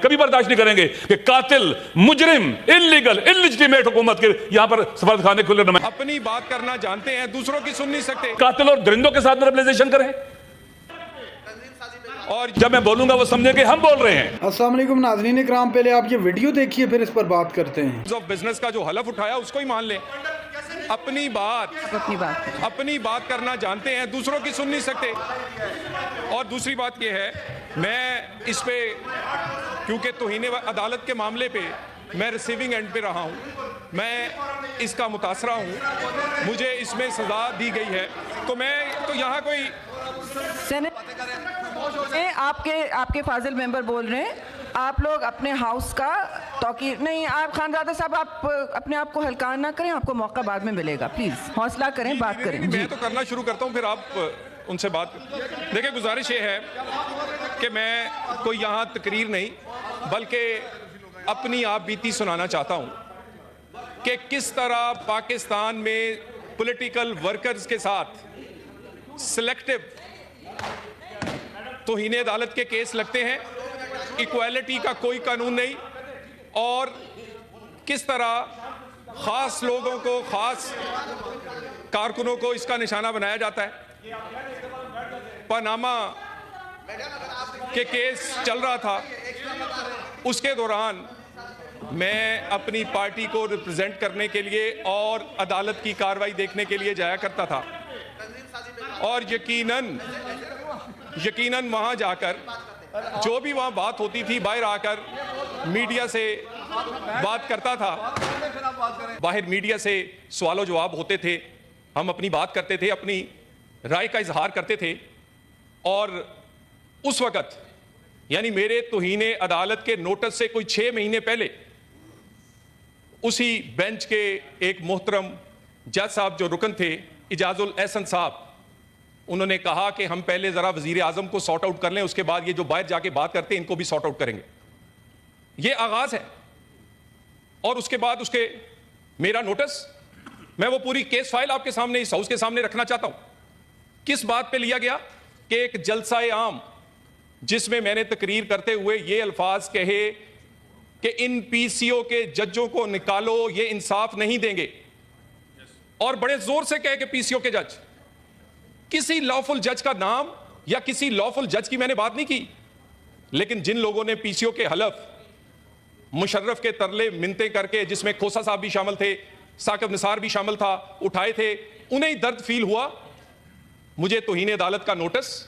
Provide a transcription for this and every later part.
کبھی برداشت نہیں کریں گے کہ قاتل، مجرم، انلیگل، انلیجٹیمیٹ حکومت کے یہاں پر سفارت خانے کھلے نہ اپنی بات کرنا جانتے ہیں، دوسروں کی سن نہیں سکتے، قاتل اور درندوں کے ساتھ نرملائزیشن کریں، اور جب میں بولوں گا وہ سمجھیں کہ ہم بول رہے ہیں۔ السلام علیکم ناظرین اکرام، پہلے آپ یہ ویڈیو دیکھیے پھر اس پر بات کرتے ہیں۔ بزنس کا جو حلف اٹھایا اس کو ہی مان لیں۔ اپنی بات کرنا جانتے ہیں، دوسروں کی سن نہیں سکتے۔ اور دوسری بات یہ ہے، میں اس پہ کیونکہ توہین عدالت کے معاملے پہ میں ریسیونگ اینڈ پہ رہا ہوں، میں اس کا متاثرہ ہوں، مجھے اس میں سزا دی گئی ہے، تو میں تو یہاں کوئی آپ کے فاضل ممبر بول رہے ہیں، آپ لوگ اپنے ہاؤس کا توقیر نہیں، آپ خانزادہ صاحب آپ اپنے آپ کو ہلکان نہ کریں، آپ کو موقع بعد میں ملے گا، پلیز حوصلہ کریں، بات کریں۔ میں تو کرنا شروع کرتا ہوں، پھر آپ ان سے بات دیکھیں۔ گزارش یہ ہے کہ میں کوئی یہاں تقریر نہیں بلکہ اپنی آپ بیتی سنانا چاہتا ہوں کہ کس طرح پاکستان میں پولیٹیکل ورکرز کے ساتھ سلیکٹو توہین عدالت کے کیس لگتے ہیں، ایکویلٹی کا کوئی قانون نہیں، اور کس طرح خاص لوگوں کو، خاص کارکنوں کو اس کا نشانہ بنایا جاتا ہے۔ پاناما کے کیس چل رہا تھا، اس کے دوران میں اپنی پارٹی کو ریپرزینٹ کرنے کے لیے اور عدالت کی کارروائی دیکھنے کے لیے جایا کرتا تھا، اور یقیناً وہاں جا کر جو بھی وہاں بات ہوتی تھی، باہر آ کر میڈیا سے بات کرتا تھا، باہر میڈیا سے سوال و جواب ہوتے تھے، ہم اپنی بات کرتے تھے، اپنی رائے کا اظہار کرتے تھے، اور اس وقت یعنی میرے توہین عدالت کے نوٹس سے کوئی 6 مہینے پہلے اسی بینچ کے ایک محترم جج صاحب جو رکن تھے، اجاز الاحسن صاحب، انہوں نے کہا کہ ہم پہلے ذرا وزیر اعظم کو سارٹ آؤٹ کر لیں، اس کے بعد یہ جو باہر جا کے بات کرتے ہیں ان کو بھی سارٹ آؤٹ کریں گے۔ یہ آغاز ہے، اور اس کے بعد اس کے میرا نوٹس، میں وہ پوری کیس فائل آپ کے سامنے، اس ہاؤس کے سامنے رکھنا چاہتا ہوں۔ کس بات پہ لیا گیا کہ ایک جلسہ عام جس میں نے تقریر کرتے ہوئے یہ الفاظ کہے کہ ان پی سی او کے ججوں کو نکالو، یہ انصاف نہیں دیں گے، اور بڑے زور سے کہے کہ پی سی او کے جج، کسی لافل جج کا نام یا کسی لافل جج کی میں نے بات نہیں کی، لیکن جن لوگوں نے پی سی او کے حلف مشرف کے ترلے منتیں کر کے، جس میں کھوسا صاحب بھی شامل تھے، ثاقب نثار بھی شامل تھا، اٹھائے تھے، انہیں درد فیل ہوا۔ مجھے توہین عدالت کا نوٹس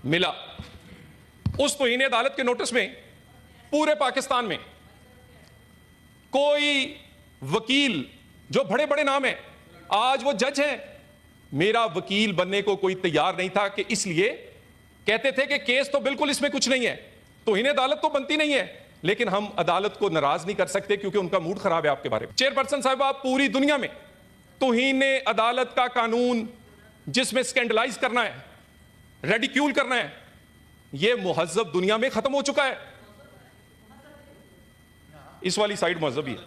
ملا۔ اس توہین عدالت کے نوٹس میں پورے پاکستان میں کوئی وکیل، جو بڑے بڑے نام ہیں، آج وہ جج ہیں، میرا وکیل بننے کو کوئی تیار نہیں تھا، کہ اس لیے کہتے تھے کہ کیس تو بالکل اس میں کچھ نہیں ہے، توہین عدالت تو بنتی نہیں ہے، لیکن ہم عدالت کو ناراض نہیں کر سکتے کیونکہ ان کا موڈ خراب ہے آپ کے بارے میں۔ چیئرپرسن صاحبہ، پوری دنیا میں توہین عدالت کا قانون جس میں سکینڈلائز کرنا ہے، ریڈیکیول کرنا ہے، یہ مہذب دنیا میں ختم ہو چکا ہے۔ اس والی سائیڈ مہذبی ہے،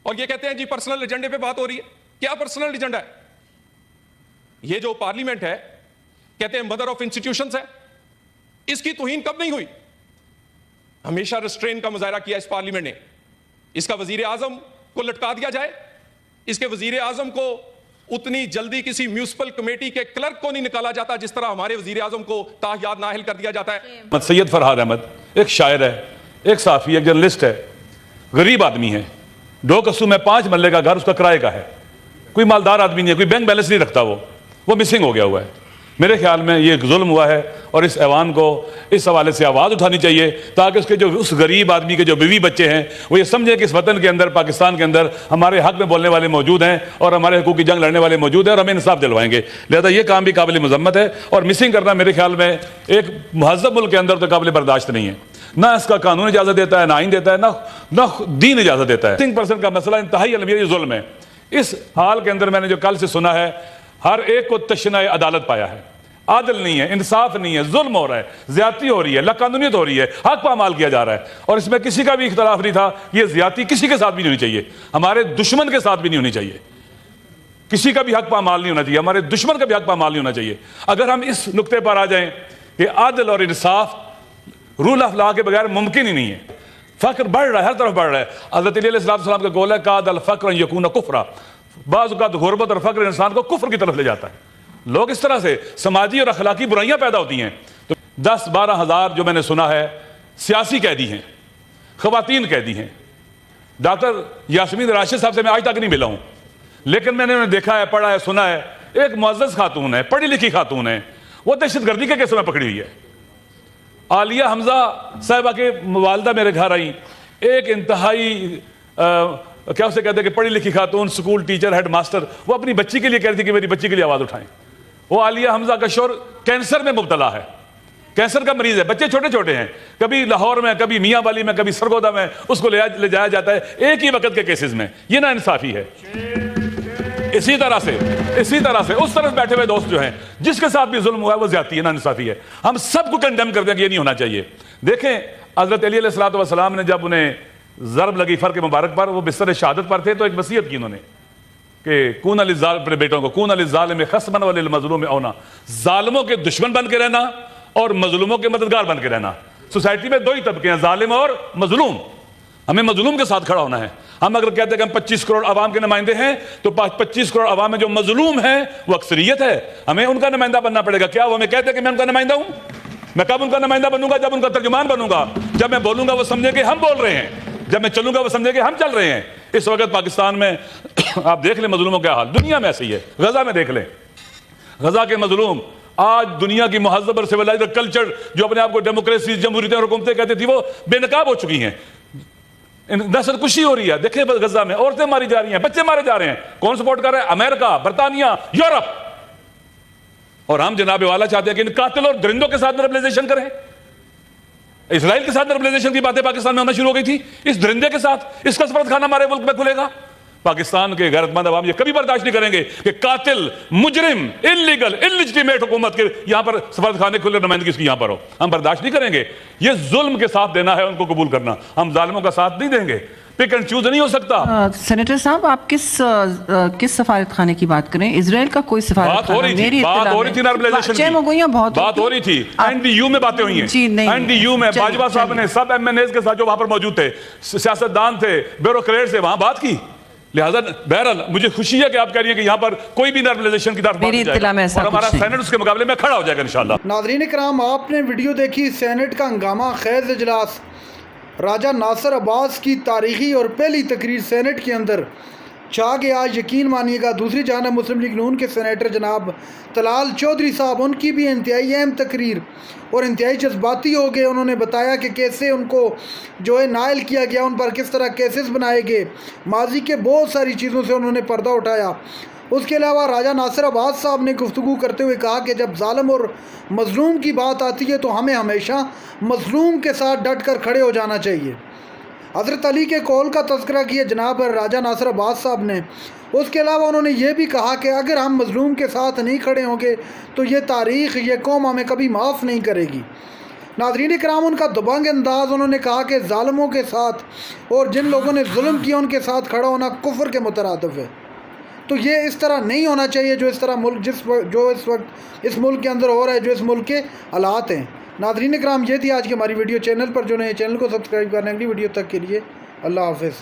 اور یہ کہتے ہیں جی پرسنل ایجنڈے پہ بات ہو رہی ہے۔ کیا پرسنل ایجنڈا ہے؟ یہ جو پارلیمنٹ ہے، کہتے ہیں مدر آف انسٹیٹیوشنز ہے، اس کی توہین کب نہیں ہوئی؟ ہمیشہ ریسٹرین کا مظاہرہ کیا اس پارلیمنٹ نے۔ اس کا وزیر اعظم کو لٹکا دیا جائے، اس کے وزیر اعظم کو اتنی جلدی کسی میونسپل کمیٹی کے کلرک کو نہیں نکالا جاتا جس طرح ہمارے وزیر اعظم کو تاحیات نااہل کر دیا جاتا ہے۔ سید فرحاد احمد ایک شاعر ہے، ایک صحافی، ایک جرنلسٹ ہے، غریب آدمی ہے، 2 قصو میں 5 مرلے کا گھر اس کا کرائے کا ہے، کوئی مالدار آدمی نہیں ہے، کوئی بینک بیلنس نہیں رکھتا، وہ مسنگ ہو گیا ہوا ہے۔ میرے خیال میں یہ ایک ظلم ہوا ہے، اور اس ایوان کو اس حوالے سے آواز اٹھانی چاہیے تاکہ اس غریب آدمی کے جو بیوی بچے ہیں وہ یہ سمجھیں کہ اس وطن کے اندر، پاکستان کے اندر ہمارے حق میں بولنے والے موجود ہیں، اور ہمارے حقوق کی جنگ لڑنے والے موجود ہیں، اور ہمیں انصاف دلوائیں گے۔ لہذا یہ کام بھی قابل مذمت ہے، اور مسنگ کرنا میرے خیال میں ایک مہذب ملک کے اندر تو قابل برداشت نہیں ہے۔ نہ اس کا قانون اجازت دیتا ہے، نہ آئین دیتا ہے، نہ دین اجازت دیتا ہے۔ 3% کا مسئلہ انتہائی المیہ ظلم ہے۔ اس حال کے اندر میں نے جو کل سے سنا ہے، ہر ایک کو تشنہ عدالت پایا ہے، عادل نہیں ہے، انصاف نہیں ہے، ظلم ہو رہا ہے، زیادتی ہو رہی ہے، لاقانونیت ہو رہی ہے، حق پامال کیا جا رہا ہے، اور اس میں کسی کا بھی اختلاف نہیں تھا، یہ زیادتی کسی کے ساتھ بھی نہیں ہونی چاہیے، ہمارے دشمن کے ساتھ بھی نہیں ہونی چاہیے، کسی کا بھی حق پامال نہیں ہونا چاہیے، ہمارے دشمن کا بھی حق پامال نہیں ہونا چاہیے۔ اگر ہم اس نقطے پر آ جائیں کہ عدل اور انصاف رول آف لا کے بغیر ممکن ہی نہیں ہے، فقر بڑھ رہا ہے, ہر طرف بڑھ رہا ہے. حضرت علی علیہ السلام کا قول ہے کاد الفقر ان یکون کفرا, بعض اوقات غربت اور فقر انسان کو کفر کی طرف لے جاتا ہے. لوگ اس طرح سے سماجی اور اخلاقی برائیاں پیدا ہوتی ہیں. تو 10-12 ہزار جو میں نے سنا ہے سیاسی قیدی ہیں, خواتین قیدی ہیں. ڈاکٹر یاسمین راشد صاحب سے میں آج تک نہیں ملا ہوں, لیکن میں نے انہیں دیکھا ہے, پڑھا ہے, سنا ہے. ایک معزز خاتون ہے, پڑھی لکھی خاتون ہے, وہ دہشت گردی کے کیسوں میں پکڑی ہوئی ہے. عالیہ حمزہ صاحبہ کے والدہ میرے گھر آئیں, ایک انتہائی کیا اسے کہتے ہیں کہ پڑھی لکھی خاتون, سکول ٹیچر, ہیڈ ماسٹر, وہ اپنی بچی کے لیے کہہ رہی تھی کہ میری بچی کے لیے آواز اٹھائیں. وہ عالیہ حمزہ کا شوہر کینسر میں مبتلا ہے, کینسر کا مریض ہے, بچے چھوٹے چھوٹے ہیں, کبھی لاہور میں, کبھی میاں والی میں, کبھی سرگودا میں اس کو لے جایا جاتا ہے ایک ہی وقت کے کیسز میں. یہ نا انصافی ہے. اسی طرح سے اس طرف بیٹھے ہوئے دوست جو ہیں جس کے ساتھ بھی ظلم ہوا ہے وہ زیادتی ہے, نا انصافی ہے. ہم سب کو کنڈیم کر دیں کہ یہ نہیں ہونا چاہیے. دیکھیں حضرت علی علیہ السلام نے جب انہیں ضرب لگی فر کے مبارک پر, وہ بستر شہادت پر تھے, تو ایک وصیت کی انہوں نے کہ کون للظالم, اپنے بیٹوں کو, کون للظالم خصما وللمظلوم اونا, ظالموں کے دشمن بن کے رہنا اور مظلوموں کے مددگار بن کے رہنا. سوسائٹی میں 2 ہی طبقے ہیں, ظالم اور مظلوم. ہمیں مظلوم کے ساتھ کھڑا ہونا ہے. ہم اگر کہتے ہیں کہ ہم 25 کروڑ عوام کے نمائندے ہیں, تو 25 کروڑ عوام میں جو مظلوم ہیں وہ اکثریت ہے, ہمیں ان کا نمائندہ بننا پڑے گا. کیا وہ ہمیں کہتے ہیں کہ میں ان کا نمائندہ ہوں؟ میں کب ان کا نمائندہ بنوں گا؟ جب ان کا ترجمان بنوں گا. جب میں بولوں گا وہ سمجھے کہ ہم بول رہے ہیں, جب میں چلوں گا وہ سمجھے کہ ہم چل رہے ہیں. اس وقت پاکستان میں آپ دیکھ لیں مظلوموں کا حال, دنیا میں ایسے ہی ہے. غزہ میں دیکھ لیں, غزہ کے مظلوم آج دنیا کی مہذب اور سویلائزڈ کلچر جو اپنے آپ کو ڈیموکریسی, جمہوریتیں اور حکومتیں کہتے تھی, وہ بے نقاب ہو چکی ہیں. نسل کشی ہو رہی ہے. دیکھیں غزہ میں عورتیں ماری جا رہی ہیں, بچے مارے جا رہے ہیں. کون سپورٹ کر رہا ہے؟ امریکہ, برطانیہ, یورپ. اور ہم جناب والا چاہتے ہیں کہ ان قاتل اور درندوں کے ساتھ نرملائزیشن کریں. اسرائیل کے ساتھ نرملائزیشن کی باتیں پاکستان میں ہونا شروع ہو گئی تھی, اس درندے کے ساتھ. اس کا سفارت خانہ ہمارے ملک میں کھلے گا. پاکستان کے غیرت مند عوام یہ کبھی برداشت نہیں کریں گے کہ قاتل, مجرم, انلیگل, انلیجٹیمیٹ حکومت کے یہاں پر سفارت خانے کھلے, نمائندگی اس کی یہاں پر ہو. ہم برداشت نہیں کریں گے. یہ ظلم کے ساتھ دینا ہے, ان کو قبول کرنا. ہم ظالموں کا ساتھ نہیں دیں گے. پک اینڈ چوز نہیں ہو سکتا. سینیٹر صاحب آپ کس سفارت خانے کی بات کریں؟ اسرائیل کا کوئی سفارت خانہ؟ بات ہو رہی تھی نارملائزیشن کی, بات ہو رہی تھی. این ڈی یو میں باتیں ہوئی ہیں, این ڈی یو میں باجوہ صاحب نے سب ایم این ایز کے ساتھ جو وہاں پر موجود تھے, سیاستدان تھے, بیوروکریٹ سے, وہاں بات کی. لہذا بہرحال مجھے خوشی ہے کہ آپ کہہ رہی ہیں کہ یہاں پر کوئی بھی نارملائزیشن کی طرف بات نہیں جائے گا, اور ہمارا سینٹ اس کے مقابلے میں کھڑا ہو جائے گا انشاءاللہ. ناظرین کرام, آپ نے ویڈیو دیکھی سینٹ کا ہنگامہ خیز اجلاس. راجہ ناصر عباس کی تاریخی اور پہلی تقریر سینٹ کے اندر چھا گیا. یقین مانیے گا. دوسری جانب مسلم لیگ نون کے سینیٹر جناب طلال چودھری صاحب, ان کی بھی انتہائی اہم تقریر اور انتہائی جذباتی ہو گئے. انہوں نے بتایا کہ کیسے ان کو جو ہے نائل کیا گیا, ان پر کس طرح کیسز بنائے گئے, ماضی کے بہت ساری چیزوں سے انہوں نے پردہ اٹھایا. اس کے علاوہ راجہ ناصر عباس صاحب نے گفتگو کرتے ہوئے کہا کہ جب ظالم اور مظلوم کی بات آتی ہے تو ہمیں ہمیشہ مظلوم کے ساتھ ڈٹ کر کھڑے ہو جانا چاہیے. حضرت علی کے قول کا تذکرہ کیا جناب راجہ ناصر عباس صاحب نے. اس کے علاوہ انہوں نے یہ بھی کہا کہ اگر ہم مظلوم کے ساتھ نہیں کھڑے ہوں گے تو یہ تاریخ, یہ قوم ہمیں کبھی معاف نہیں کرے گی. ناظرین کرام, ان کا دبنگ انداز, انہوں نے کہا کہ ظالموں کے ساتھ اور جن لوگوں نے ظلم کیا ان کے ساتھ کھڑا ہونا کفر کے مترادف ہے. تو یہ اس طرح نہیں ہونا چاہیے جو اس طرح جو اس وقت اس ملک کے اندر ہو رہا ہے, جو اس ملک کے حالات ہیں. ناظرین کرام, یہ تھی آج کی ہماری ویڈیو. چینل پر جو نئے چینل کو سبسکرائب کرنے, اگلی ویڈیو تک کے لیے اللہ حافظ.